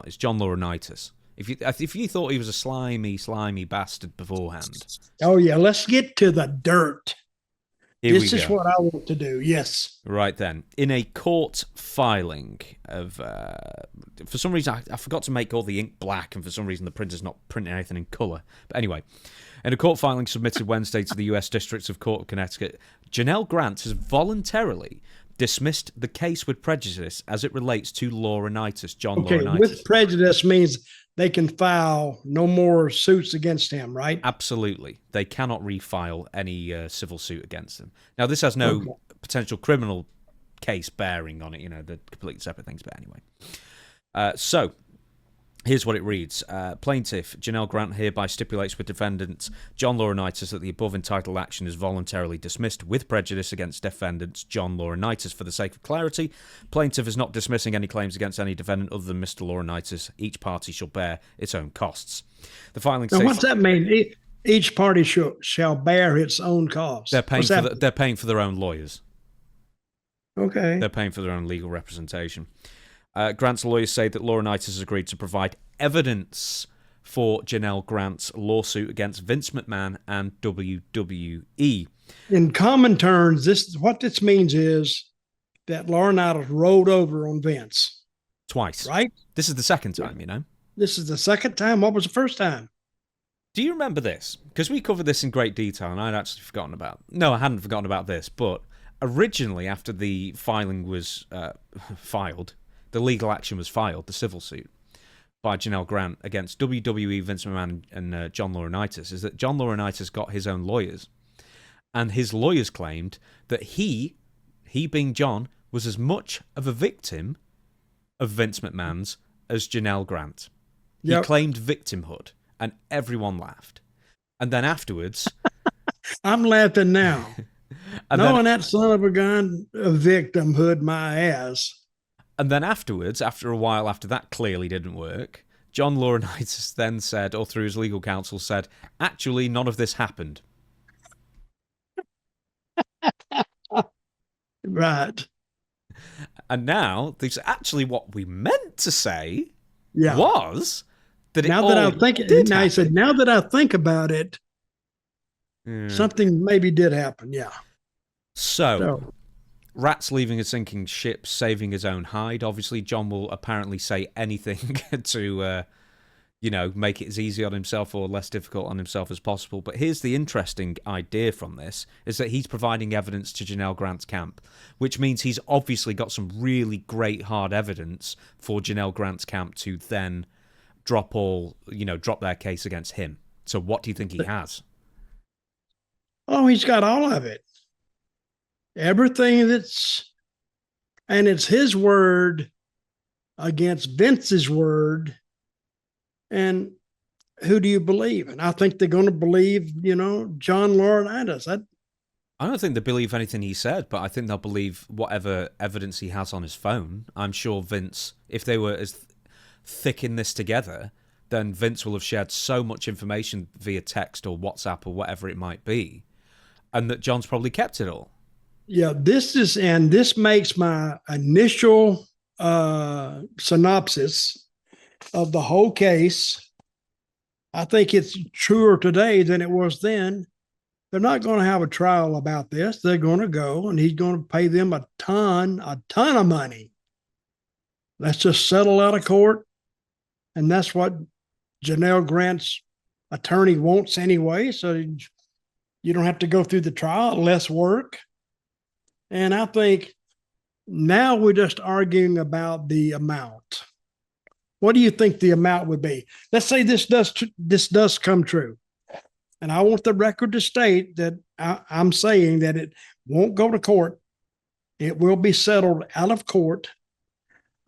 It's John Laurinaitis. If you thought he was a slimy bastard beforehand. Oh, yeah. Let's get to the dirt. This is what I want to do. Yes. Right then. In a court filing of... for some reason, I forgot to make all the ink black, and for some reason the printer's not printing anything in colour. But anyway, in a court filing submitted Wednesday to the U.S. District of Court of Connecticut, Janelle Grant has voluntarily dismissed the case with prejudice as it relates to Laurinaitis, John Laurinaitis. With prejudice means they can file no more suits against him, right? Absolutely. They cannot refile any civil suit against him. Now, this has no potential criminal case bearing on it. You know, they're completely separate things, but anyway. So, here's what it reads. Plaintiff Janelle Grant hereby stipulates with defendant John Laurinaitis that the above entitled action is voluntarily dismissed with prejudice against defendant John Laurinaitis. For the sake of clarity, plaintiff is not dismissing any claims against any defendant other than Mr. Laurinaitis. Each party shall bear its own costs. The filing states... What's that mean? Each party shall bear its own costs. They're paying for their own lawyers. Okay. They're paying for their own legal representation. Grant's lawyers say that Laurinaitis has agreed to provide evidence for Janelle Grant's lawsuit against Vince McMahon and WWE. In common terms, what this means is that Laurinaitis rolled over on Vince. Twice. Right? This is the second time, you know. This is the second time. What was the first time? Do you remember this? Because we covered this in great detail, and I'd actually forgotten about... No, I hadn't forgotten about this, but originally, after the filing was filed... The legal action was filed, the civil suit, by Janelle Grant against WWE, Vince McMahon, and John Laurinaitis, is that John Laurinaitis got his own lawyers, and his lawyers claimed that he being John, was as much of a victim of Vince McMahon's as Janelle Grant. He claimed victimhood, and everyone laughed. And then afterwards... I'm laughing now. Knowing that son of a gun, a victimhood my ass. And then afterwards, after a while after that clearly didn't work, John Laurinaitis then said, or through his legal counsel said, actually, none of this happened. Right. And now, this actually what we meant to say was that now that I think about it, something maybe did happen, So Rat's leaving a sinking ship, saving his own hide. Obviously, John will apparently say anything to, make it as easy on himself or less difficult on himself as possible. But here's the interesting idea from this, is that he's providing evidence to Janelle Grant's camp, which means he's obviously got some really great hard evidence for Janelle Grant's camp to then drop their case against him. So what do you think he has? Oh, he's got all of it. Everything and it's his word against Vince's word. And who do you believe? And I think they're going to believe, John Laurinaitis. I don't think they believe anything he said, but I think they'll believe whatever evidence he has on his phone. I'm sure Vince, if they were as thick in this together, then Vince will have shared so much information via text or WhatsApp or whatever it might be, and that John's probably kept it all. Yeah, this makes my initial synopsis of the whole case. I think it's truer today than it was then. They're not going to have a trial about this. They're going to go, and he's going to pay them a ton of money. Let's just settle out of court. And that's what Janelle Grant's attorney wants anyway. So you don't have to go through the trial, less work. And I think now we're just arguing about the amount. What do you think the amount would be? Let's say this does come true. And I want the record to state that I'm saying that it won't go to court. It will be settled out of court.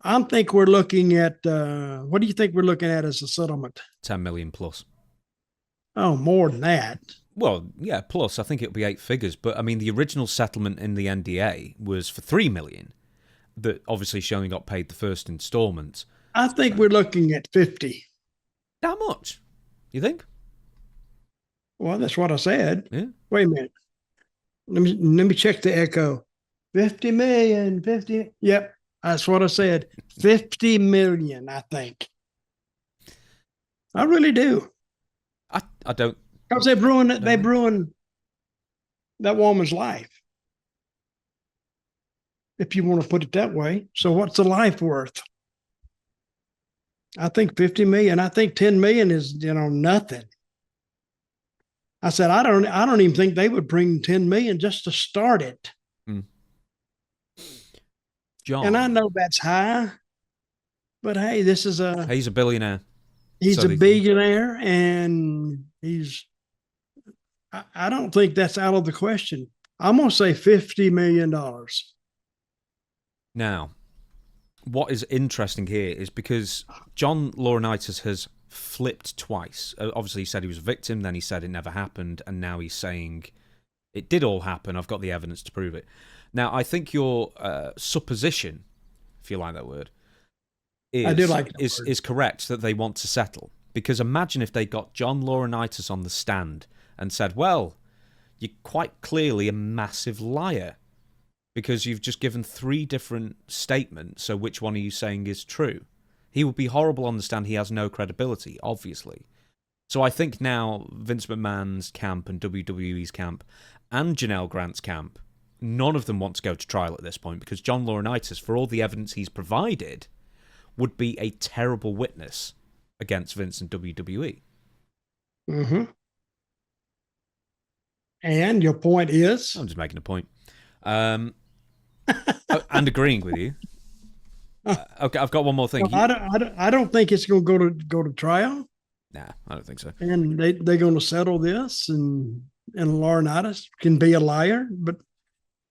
I think we're looking at, what do you think we're looking at as a settlement? 10 million plus. Oh, more than that. Well, yeah, plus I think it'll be 8 figures. But I mean, the original settlement in the NDA was for 3 million. That obviously she only got paid the first installment. I think we're looking at 50. That much? You think? Well, that's what I said. Yeah. Wait a minute. Let me check the echo. 50 million, 50. Yep. That's what I said. 50 million, I think. I really do. I don't. Because they've ruined that woman's life, if you want to put it that way. So what's the life worth? I think 50 million. I think 10 million is, nothing. I said, I don't even think they would bring 10 million just to start it. John. And I know that's high, but hey, he's a billionaire. He's a billionaire, and I don't think that's out of the question. I'm going to say $50 million. Now, what is interesting here is because John Laurinaitis has flipped twice. Obviously, he said he was a victim, then he said it never happened, and now he's saying it did all happen. I've got the evidence to prove it. Now, I think your supposition, if you like that word, is correct that they want to settle. Because imagine if they got John Laurinaitis on the stand and said, well, you're quite clearly a massive liar because you've just given 3 different statements, so which one are you saying is true? He would be horrible on the stand. He has no credibility, obviously. So I think now Vince McMahon's camp and WWE's camp and Janelle Grant's camp, none of them want to go to trial at this point because John Laurinaitis, for all the evidence he's provided, would be a terrible witness against Vince and WWE. Mm-hmm. And your point is? I'm just making a point. And agreeing with you. Okay, I've got one more thing. Well, I don't think it's going to go to trial. Nah, I don't think so. And they're going to settle this, and Laurinaitis can be a liar. But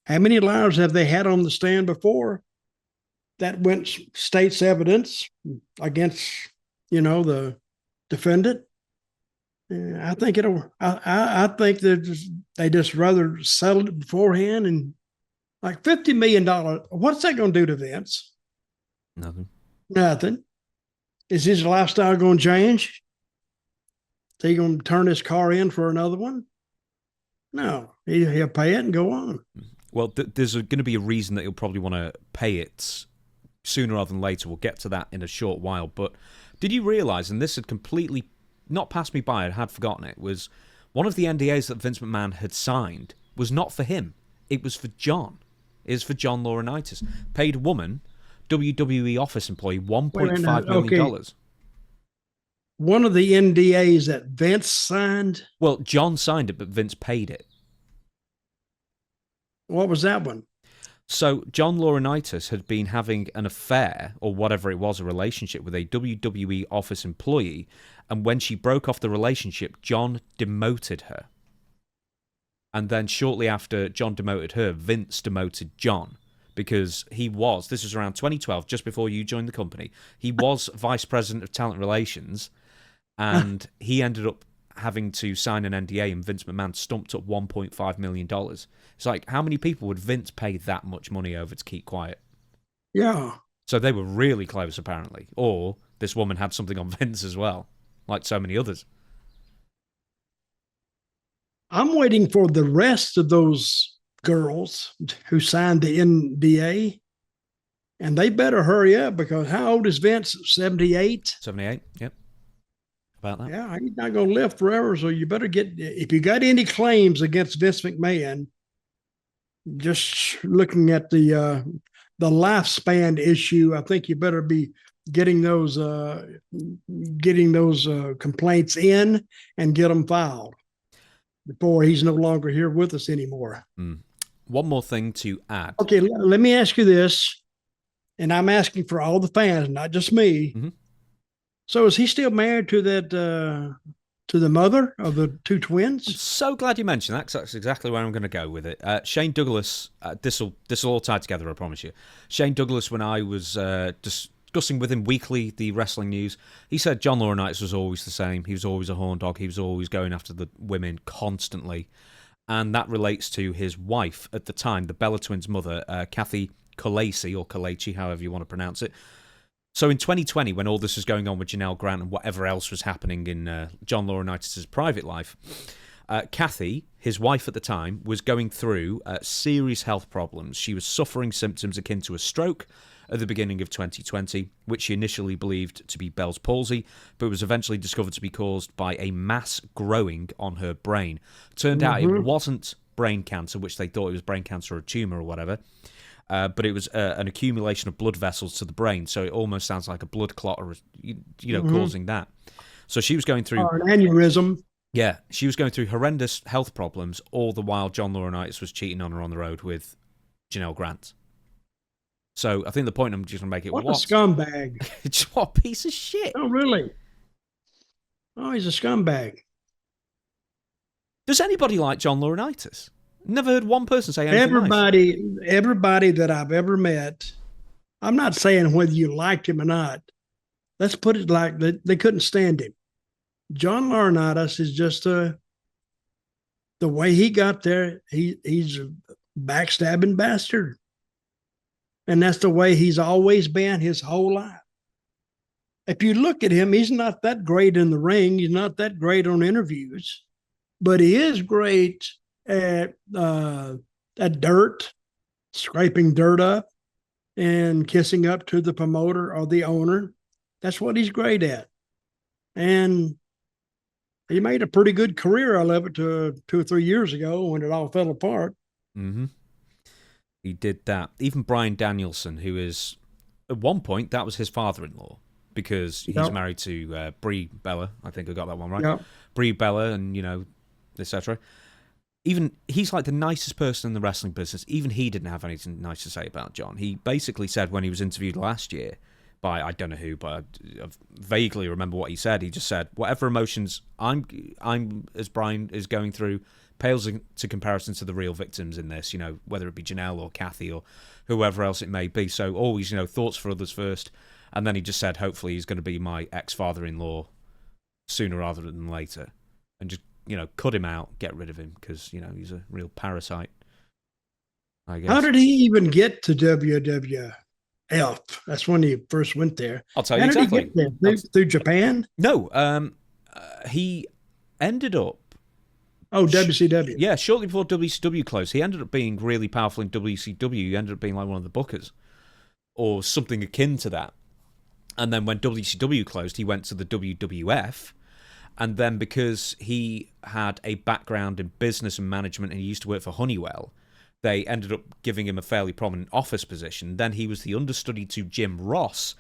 how many liars have they had on the stand before that went state's evidence against, the defendant? I think I think that they just rather settle it beforehand, and like $50 million. What's that going to do to Vince? Nothing. Is his lifestyle going to change? Is he going to turn his car in for another one? No, he'll pay it and go on. Well, there's going to be a reason that he'll probably want to pay it sooner rather than later. We'll get to that in a short while. But did you realize, and this had completely not passed me by, I had forgotten it, was one of the NDAs that Vince McMahon had signed was not for him. It was for John. It was for John Laurinaitis. Paid woman, WWE office employee, $1.5 million. Okay. One of the NDAs that Vince signed? Well, John signed it, but Vince paid it. What was that one? So John Laurinaitis had been having an affair, or whatever it was, a relationship with a WWE office employee, and when she broke off the relationship, John demoted her. And then shortly after John demoted her, Vince demoted John, because this was around 2012, just before you joined the company, he was vice president of talent relations, and he ended up having to sign an NDA, and Vince McMahon stumped up $1.5 million. It's like, how many people would Vince pay that much money over to keep quiet? Yeah. So they were really close, apparently. Or this woman had something on Vince as well, like so many others. I'm waiting for the rest of those girls who signed the NDA, and they better hurry up, because how old is Vince? 78? 78, yep. About that. Yeah, he's not going to live forever, so you better if you got any claims against Vince McMahon, just looking at the lifespan issue, I think you better be getting those complaints in and get them filed before he's no longer here with us anymore. One more thing to add. Okay, let me ask you this, and I'm asking for all the fans, not just me. Mm-hmm. So is he still married to to the mother of the 2 twins? I'm so glad you mentioned that, because that's exactly where I'm going to go with it. Shane Douglas, this will all tie together, I promise you. Shane Douglas, when I was discussing with him weekly the wrestling news, he said John Laurinaitis was always the same. He was always a horn dog. He was always going after the women constantly. And that relates to his wife at the time, the Bella Twins' mother, Kathy Kalaci, or Kalachi, however you want to pronounce it. So in 2020, when all this was going on with Janelle Grant and whatever else was happening in John Laurinaitis' private life, Kathy, his wife at the time, was going through serious health problems. She was suffering symptoms akin to a stroke, at the beginning of 2020, which she initially believed to be Bell's palsy, but was eventually discovered to be caused by a mass growing on her brain. Turned out it wasn't brain cancer, which they thought it was brain cancer or a tumor or whatever, but it was an accumulation of blood vessels to the brain, so it almost sounds like a blood clot or, causing that. So she was going through... Or an aneurysm. Yeah, she was going through horrendous health problems, all the while John Laurinaitis was cheating on her on the road with Janelle Grant. So I think the point I'm just going to make it... What a scumbag. Just what a piece of shit. Oh, really? Oh, he's a scumbag. Does anybody like John Laurinaitis? Never heard one person say anything Everybody that I've ever met, I'm not saying whether you liked him or not. Let's put it like they couldn't stand him. John Laurinaitis is just the way he got there. He's a backstabbing bastard. And that's the way he's always been his whole life. If you look at him, he's not that great in the ring. He's not that great on interviews, but he is great at dirt, scraping dirt up and kissing up to the promoter or the owner. That's what he's great at. And he made a pretty good career out of it to 2 or 3 years ago when it all fell apart. Mm-hmm. He did that. Even Bryan Danielson, who is, at one point, that was his father-in-law, because he's married to Brie Bella. I think I got that one right. Yep. Brie Bella and, etc. Even he's like the nicest person in the wrestling business. Even he didn't have anything nice to say about John. He basically said when he was interviewed last year by I don't know who, but I vaguely remember what he said. He just said, whatever emotions I'm as Brian is going through pales into comparison to the real victims in this, whether it be Janelle or Kathy or whoever else it may be. So always, thoughts for others first. And then he just said, hopefully he's going to be my ex-father-in-law sooner rather than later. And just, cut him out, get rid of him, because, he's a real parasite, I guess. How did he even get to WWF? That's when he first went there. I'll tell you exactly. Did he get there? Through Japan? No, he ended up... Oh, WCW. Yeah, shortly before WCW closed. He ended up being really powerful in WCW. He ended up being like one of the bookers or something akin to that. And then when WCW closed, he went to the WWF. And then because he had a background in business and management and he used to work for Honeywell, they ended up giving him a fairly prominent office position. Then he was the understudy to Jim Ross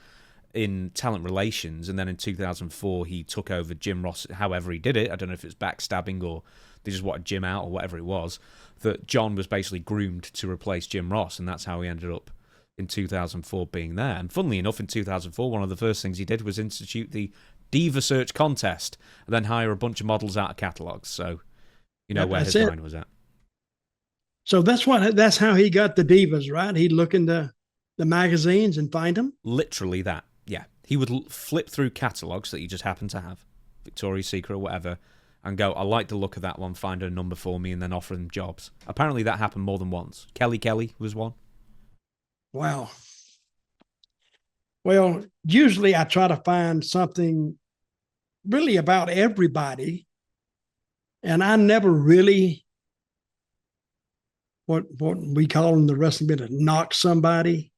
in talent relations. And then in 2004, he took over Jim Ross, however he did it. I don't know if it's backstabbing or they just wanted Jim out or whatever it was. That John was basically groomed to replace Jim Ross. And that's how he ended up in 2004 being there. And funnily enough, in 2004, one of the first things he did was institute the Diva Search contest and then hire a bunch of models out of catalogs. So, where his mind was at. So that's how he got the divas, right? He'd look in the magazines and find them? Literally that, yeah. He would flip through catalogs that he just happened to have, Victoria's Secret or whatever, and go, I like the look of that one, find a number for me, and then offer them jobs. Apparently that happened more than once. Kelly was one. Wow. Well, usually I try to find something really about everybody, and I never really, what we call in the wrestling bit, knock somebody.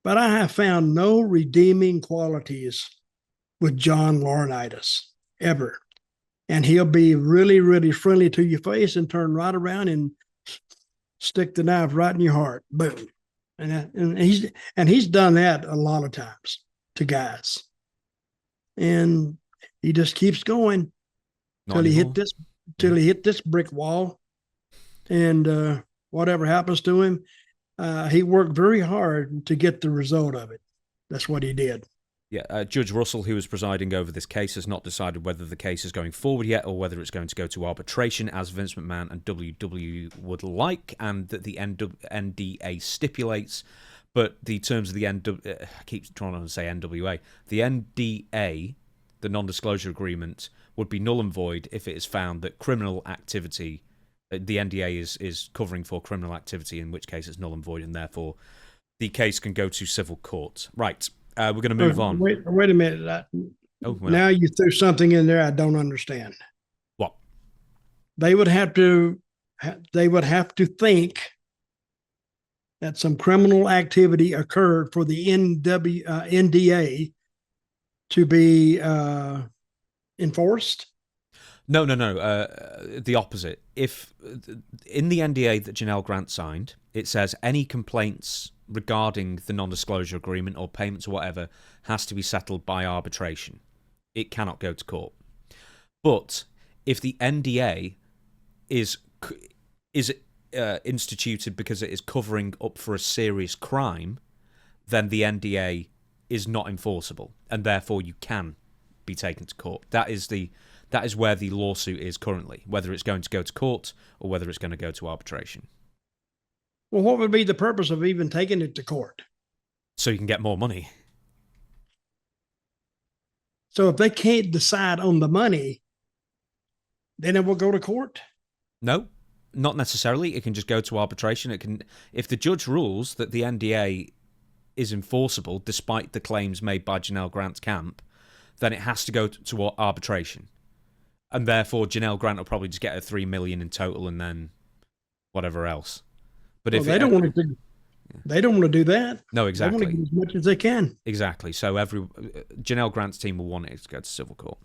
But I have found no redeeming qualities with John Laurinaitis, ever. And he'll be really, really friendly to your face and turn right around and stick the knife right in your heart. Boom. And he's done that a lot of times to guys. And he just keeps going till he hit this brick wall. And whatever happens to him, he worked very hard to get the result of it. That's what he did. Yeah, Judge Russell, who was presiding over this case, has not decided whether the case is going forward yet or whether it's going to go to arbitration, as Vince McMahon and WWE would like, and that the NDA stipulates. But the terms of the I keep trying to say NWA. The NDA, the non-disclosure agreement, would be null and void if it is found that criminal activity, the NDA is covering for criminal activity, in which case it's null and void, and therefore the case can go to civil court. Right. We're going to move on. Wait a minute. Now you threw something in there I don't understand. What? They would have to think that some criminal activity occurred for the NDA to be enforced? No. The opposite. If in the NDA that Janelle Grant signed, it says any complaints regarding the non-disclosure agreement or payments or whatever has to be settled by arbitration. It cannot go to court. But if the NDA is instituted because it is covering up for a serious crime, then the NDA is not enforceable, and therefore you can be taken to court. That is where the lawsuit is currently, whether it's going to go to court or whether it's going to go to arbitration. Well, what would be the purpose of even taking it to court? So you can get more money. So if they can't decide on the money, then it will go to court? No, not necessarily. It can just go to arbitration. It can, if the judge rules that the NDA is enforceable despite the claims made by Janelle Grant's camp, then it has to go to arbitration. And therefore, Janelle Grant will probably just get a $3 million in total, and then whatever else. But if they don't want to, they don't want to do that. No, exactly. They want to get as much as they can. Exactly. So Janelle Grant's team will want it to go to civil court.